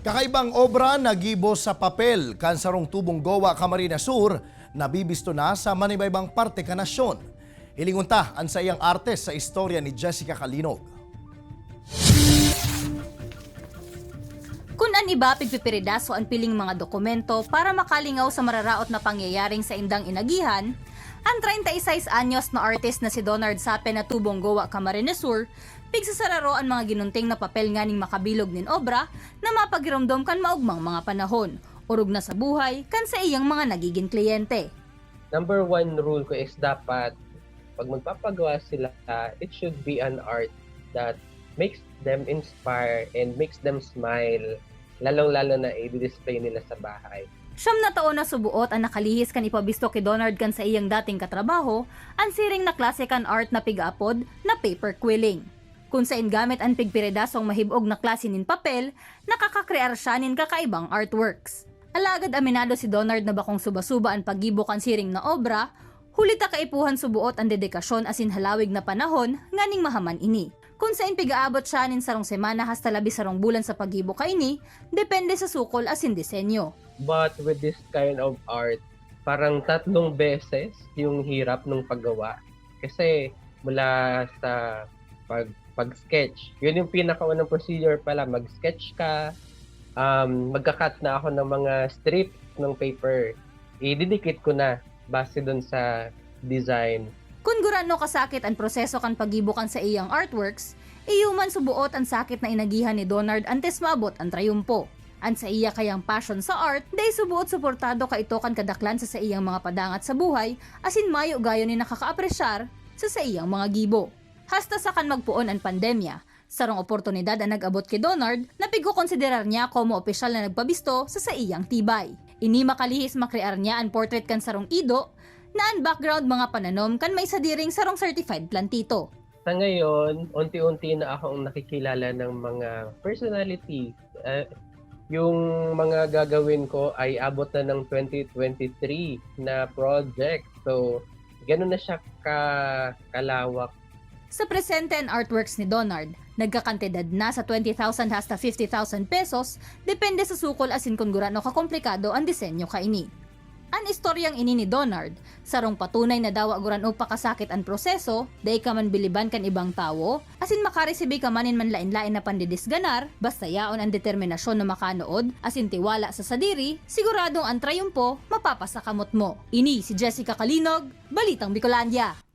Kakaibang obra na gibos sa papel, kansarong tubong Gowa, Camarines Sur, nabibisto na sa manibaybang parte ka nasyon. Hilingunta ang sa iyang artes sa istorya ni Jessica Calinog. Kung an iba pigpipiridaso ang piling mga dokumento para makalingaw sa mararaot na pangyayaring sa indang inagihan, ang 36 anyos na artist na si Donard Sape na tubong Gowa, Camarines Sur, pigsasararo ang mga ginunting na papel nga ning makabilog nin obra na mapagiromdom kan maugmang mga panahon, urog na sa buhay kan sa iyang mga nagiging kliyente. Number one rule ko is dapat pag magpapagawa sila, it should be an art that makes them inspire and makes them smile, lalong-lalo na i-display nila sa bahay. Siyam na taon na subuot ang nakalihis kan ipabisto kay Donard kan sa iyang dating katrabaho, ang siring na klase kan art na pig-apod na paper quilling. Kung saan gamit ang pigpiredasong mahibog na klase nin papel, nakakakrear siya nin kakaibang artworks. Alagad aminado si Donard na bakong suba-suba ang paggibok ang siring na obra, hulita kaipuhan subuot ang dedikasyon asin halawig na panahon nganing mahaman ini. Kung saan pigaabot siya nin sarong semana hasta labi sarong bulan sa paggibok kaini, depende sa sukol asin disenyo. But with this kind of art, parang 3 beses yung hirap ng paggawa. Kasi mula sa pag-sketch, yun yung pinakaunang procedure pala, mag-sketch ka, magka-cut na ako ng mga strips ng paper, ididikit ko na base dun sa design. Kung gurano kasakit ang proseso kan pagibukan sa iyang artworks, iyuman subuot ang sakit na inagihan ni Donard antes maabot ang trayumpo. An sa iya kayang passion sa art, day subuot suportado ka ito kan kadaklan sa iyang mga padangat sa buhay, asin mayo gayo ni nakakaapresyar sa iyang mga gibo. Hasta sa kan magpuon ang pandemya, sarong oportunidad ang nag-abot kay Donard na pigko-konsiderar niya como opisyal na nagpabisto sa iyang tibay. Ini makalihis makrear niya ang portrait kan sarong ido na ang background mga pananom kan may sadiring sarong certified plantito. Sa ngayon, unti-unti na akong nakikilala ng mga personality. Yung mga gagawin ko ay abot na ng 2023 na project. So, gano'n na siya kalawak. Sa presente and artworks ni Donard, nagkakantidad na sa 20,000 hasta 50,000 pesos, depende sa sukol asin kung gurano kakomplikado ang disenyo kaini. Ang istoryang ini ni Donard, sarong patunay na dawa guran o pakasakit ang proseso, day ka man biliban kan ibang tao, asin makaresibi ka manin man lain-lain na pandidisganar, basta yaon ang determinasyon na makanood, asin tiwala sa sadiri, siguradong ang trayumpo, mapapasakamot mo. Ini si Jessica Calinog, Balitang Bicolandia.